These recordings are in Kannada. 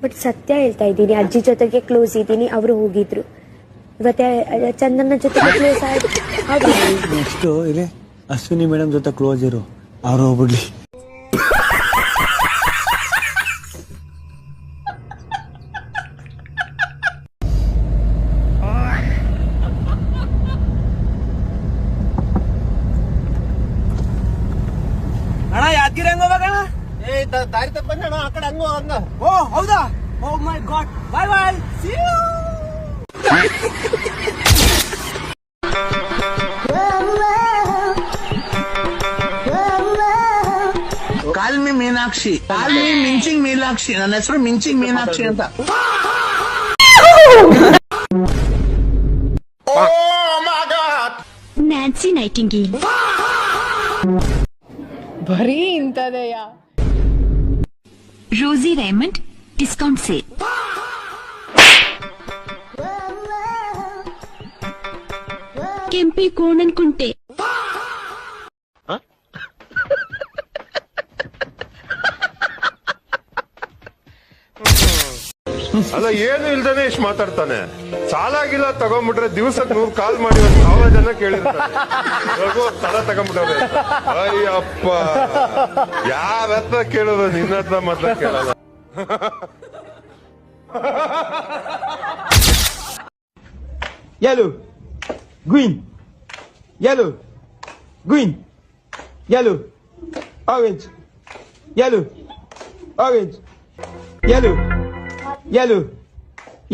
ಬಟ್ ಸತ್ಯ ಹೇಳ್ತಾ ಇದ್ದೀನಿ, ಅಜ್ಜಿ ಜೊತೆಗೆ ಕ್ಲೋಸ್ ಇದ್ದೀನಿ, ಅವರು ಹೋಗಿದ್ರು. ಇವತ್ತೆ ಚಂದನ ಜೊತೆಗೆ ಕ್ಲೋಸ್ ಆಯ್ತು. ನೆಕ್ಸ್ಟ್ ಇಲ್ಲಿ ಅಶ್ವಿನಿ ಮೇಡಮ್ ಜೊತೆ ಕ್ಲೋಸ್ ಇರು, ಅವ್ರು ಹೋಗ್ಬಿಡ್ಲಿ. ಅಣ್ಣ ಯಾದಗಿರಿ ಹೆಂಗ ಹೋಗೋಣ? ದಾರಿ ತಪ್ಪಣ್ಣ, ಆ ಕಡೆ ಹಂಗ ಹಂಗ. ಓ ಹೌದಾ? Oh my god, bye bye, see you. Call me Meenakshi, call me ಮಿಂಚಿಂಗ್ ಮೀನಾಕ್ಷಿ. ನನ್ನ ಹೆಸರು ಮಿಂಚಿಂಗ್ ಮೀನಾಕ್ಷಿ ಅಂತ. Nancy Nightingale. ಬರೀ ಇಂಥದೆಯ. Rosy Raymond discount sale. ಕೆಂಪಿ ಕೋಣನ್ ಕುಂಟೆ. ಅಲ್ಲ, ಏನು ಇಲ್ದೇನೆ ಇಷ್ಟು ಮಾತಾಡ್ತಾನೆ. ಸಾಲ ಗಿಲ ತಗೊಂಡ್ಬಿಟ್ರೆ ದಿವಸಕ್ಕೆ 100 ಕಾಲ್ ಮಾಡಿ ಒಂದು 1000 ಜನ ಕೇಳಿರ್ತಾರೆ. ಸಾಲ ತಗೊಂಡ್ಬಿಟ್ಟವ್ರೆ. ಅಯ್ಯಪ್ಪ, ಯಾರ ಹತ್ರ ಕೇಳೋದು, ನಿನ್ನ ಹತ್ರ ಮಾತ್ರ ಕೇಳಲ್ಲ. Yellow, green, yellow, green, yellow, orange, yellow, orange, yellow, yellow,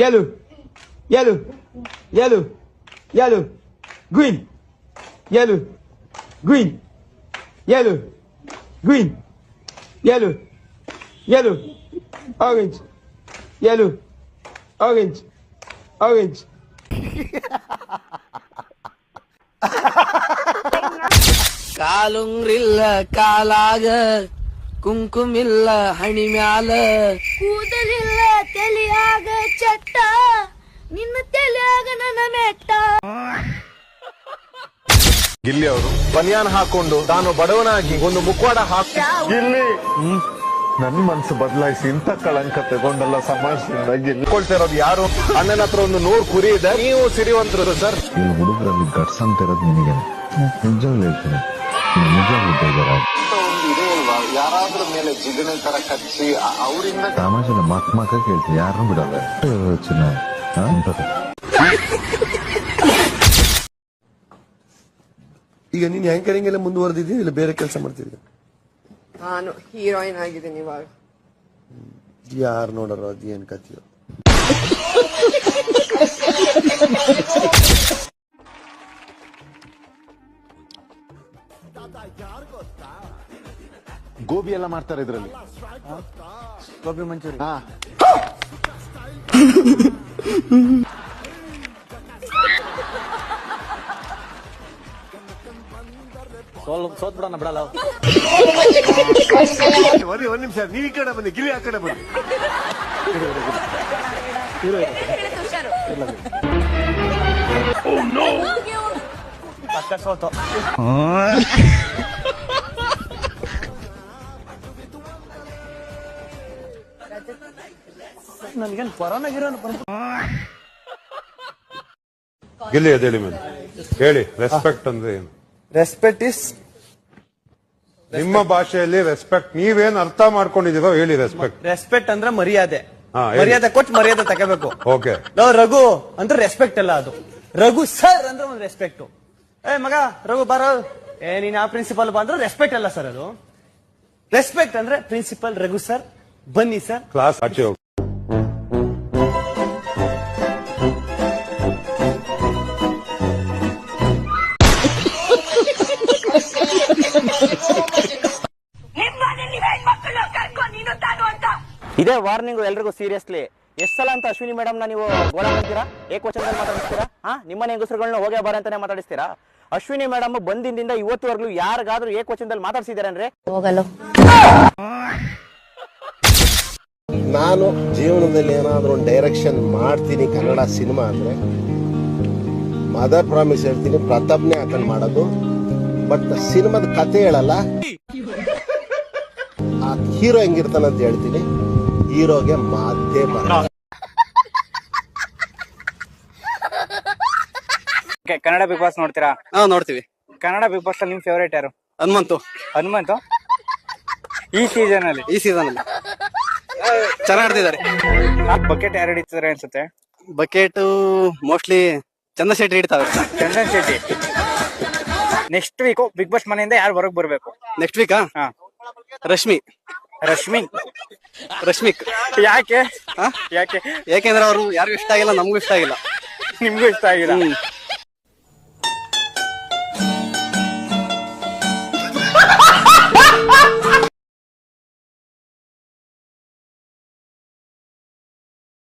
yellow, yellow, yellow, yellow, green, yellow, green, yellow, green, yellow, yellow, orange, yellow, orange, orange. ಕಾಲುಂಗ್ರಿಲ್ಲ ಕಾಲಾಗ, ಕುಂಕುಮಿಲ್ಲ ಹಣಿ ಮ್ಯಾಲ, ಕೂದಲಿಲ್ಲ ತಲೆಯಾಗ ಚಟ್ಟ, ನಿನ್ನ ತಲೆಯಾಗ ನನ್ನ ಮೆಟ್ಟ. ಗಿಲ್ಲಿ ಅವರು ಬನಿಯಾನ್ ಹಾಕೊಂಡು ತಾನು ಬಡವನಾಗಿ ಒಂದು ಮುಖವಾಡ ಹಾಕಿ ಗಿಲ್ಲಿ ನನ್ ಮನ್ಸು ಬದಲಾಯಿಸಿ ಇಂಥ ಕಳಂಕ ತಗೊಂಡಲ್ಲ ಸಮಾಜದಿಂದ ಗೆಲ್ಕೊಳ್ತಿರೋದು ಯಾರು? ಅಣ್ಣನ ಹತ್ರ ಒಂದು 100 ಕುರಿ ಇದೆ, ನೀವು ಸಿರಿವಂತರು ಸರ್. ಇಲ್ಲಿ ಹುಡುಗರಲ್ಲಿ ಗಟ್ಸ್ ಅಂತ ಇರೋದು ನಿನಗೆ ನಿಜವಾಗ್ಲೂ ಹೇಳ್ತೀನಿ, ನಿಜವಾಗ್ಲೂ ಬೇಜಾರ. ಯಾರಾದ್ರೂ ಮೇಲೆ ಜಿಗಣೆ ತರ ಕಚ್ಚಿ ಅವರಿಂದ ಸಮಾಜದ ಮಕ್ಕ ಕೇಳ್ತೀನಿ, ಯಾರನ್ನೂ ಬಿಡಲ್ಲ. ಚಿನ್ನ ಈಗ ನೀನ್ ಹ್ಯಾಂಕರಿಂಗ್ ಎಲ್ಲ ಮುಂದುವರೆದಿದ್ದೀವಿ, ಇಲ್ಲ ಬೇರೆ ಕೆಲಸ ಮಾಡ್ತಿದ್ದೆ? ನಾನು ಹೀರೋಯಿನ್ ಆಗಿದ್ದೀನಿ ಇವಾಗ. ಯಾರು ನೋಡೋರು, ಅದು ಏನ್ ಕಥೆಯೋ. ಗೋಬಿ ಎಲ್ಲ ಮಾಡ್ತಾರೆ ಇದ್ರಲ್ಲಿ, ಗೋಬಿ ಮಂಚೂರಿ. ಸೋತ್ ಬಿಡೋಣ, ಬಿಡಲ್ಲ. ಒಂದ್ ನಿಮಿಷ, ನೀವು ಈ ಕಡೆ ಬನ್ನಿ, ಗಿಲ್ಲಿ ಆ ಕಡೆ ಬನ್ನಿ. ಪಕ್ಕ ಸೋತು. ನನ್ಗೇನು ಕೊರೋನಾ ಗಿರೋನು ಗಿಲ್ಲಿ ಅದೇಳಿ ಮೇಲೆ ಹೇಳಿ, ರೆಸ್ಪೆಕ್ಟ್ ಅಂದ್ರೆ ಏನು? ರೆಸ್ಪೆಕ್ಟ್ ಇಸ್, ನಿಮ್ಮ ಭಾಷೆಯಲ್ಲಿ ರೆಸ್ಪೆಕ್ಟ್ ನೀವೇನ್ ಅರ್ಥ ಮಾಡ್ಕೊಂಡಿದ್ದೀರೋ ಹೇಳಿ. ರೆಸ್ಪೆಕ್ಟ್ ಅಂದ್ರೆ ಮರ್ಯಾದೆ, ಮರ್ಯಾದೆ ಕೊಟ್ಟು ಮರ್ಯಾದೆ ತಗೋಬೇಕು. ಓಕೆ, ರಘು ಅಂದ್ರೆ ರೆಸ್ಪೆಕ್ಟ್ ಅಲ್ಲ, ಅದು ರಘು ಸರ್ ಅಂದ್ರೆ ಒಂದು ರೆಸ್ಪೆಕ್ಟ್. ಮಗ ರಘು ಬಾರೋ, ನೀನ್ ಆ ಪ್ರಿನ್ಸಿಪಲ್ ಬಂದ್ರೆ ರೆಸ್ಪೆಕ್ಟ್ ಅಲ್ಲ ಸರ್, ಅದು ರೆಸ್ಪೆಕ್ಟ್ ಅಂದ್ರೆ ಪ್ರಿನ್ಸಿಪಲ್ ರಘು ಸರ್ ಬನ್ನಿ ಸರ್ ಕ್ಲಾಸ್ ಆಚೆ ಹೋಗಿ. ಇದೇ ವಾರ್ನಿಂಗ್ ಎಲ್ರಿಗೂ ಸೀರಿಯಸ್ಲಿ. ಎಷ್ಟು ಸಲ ಅಂತ ಅಶ್ವಿನಿ ಮೇಡಮ್ ನೀವು ಗೋಳ ಮಾಡ್ತೀರಾ, ಏಕವಚನದಲ್ಲಿ ಮಾತಾಡಿಸ್ತೀರಾ? ನಿಮ್ಮನೆ ಹೆಂಗಸರುಗಳನ್ನ ಹೋಗೇ ಬಾರ ಅಂತಾನೆ ಮಾತಾಡಿಸ್ತೀರಾ? ಅಶ್ವಿನಿ ಮೇಡಮ್ ಬಂದಿಂದ ಇವತ್ತುವರೆಗೂ ಯಾರಿಗಾದ್ರೂ ಏಕವಚನದಲ್ಲಿ ಮಾತಾಡ್ಸಿದಾರೆ ಅಂದ್ರೆ ಹೋಗಲ್ಲ. ನಾನು ಜೀವನದಲ್ಲಿ ಏನಾದ್ರೂ ಒಂದು ಡೈರೆಕ್ಷನ್ ಮಾಡ್ತೀನಿ ಕನ್ನಡ ಸಿನಿಮಾ ಅಂದ್ರೆ ಮದರ್ ಪ್ರಾಮಿಸ್ ಹೇಳ್ತೀನಿ, ಪ್ರತಾಪ್ನೇ ಹಾಕೊಂಡು ಮಾಡೋದು. ಬಟ್ ಸಿನಿಮಾದ ಕತೆ ಹೇಳಲ್ಲ, ಆ ಹೀರೋ ಹೆಂಗಿರ್ತಾನಂತ ಹೇಳ್ತೀನಿ. ಹೀರೋಗೆ ಮಾತೇ ಬರಲ್ಲ. ಕನ್ನಡ ಬಿಗ್ ಬಾಸ್ ನೋಡ್ತೀರಾ? ಹಾ ನೋಡ್ತೀವಿ. ಕನ್ನಡ ಬಿಗ್ ಬಾಸ್ ಅಲ್ಲಿ ನಿಮ್ ಫೇವರೇಟ್ ಯಾರು? ಹನುಮಂತು ಈ ಸೀಸನ್ ಅಲ್ಲಿ ಚೆನ್ನಾಗಿ ಆಡ್ತಿದ್ದಾರೆ. ಬಕೆಟ್ ಯಾರು ಹಿಡಿತಾರೆ ಅನ್ಸುತ್ತೆ? ಬಕೆಟ್ ಮೋಸ್ಟ್ಲಿ ಚಂದ್ರಶೆಟ್ಟಿ ಹಿಡಿತಾವೆ. Chandan Shetty. Next week Big Boss ಮನೆಯಿಂದ ಯಾರು ಹೊರಗ್ ಬರ್ಬೇಕು? ನೆಕ್ಸ್ಟ್ ವೀಕಾ? ರಶ್ಮಿಕ್. ಯಾಕೆ? ಯಾಕೆಂದ್ರೆ ಅವರು ಯಾರಿಗೂ ಇಷ್ಟ ಆಗಿಲ್ಲ, ನಮಗೂ ಇಷ್ಟ ಆಗಿಲ್ಲ. ನಿಮ್ಗೂ ಇಷ್ಟ ಆಗಿಲ್ಲ?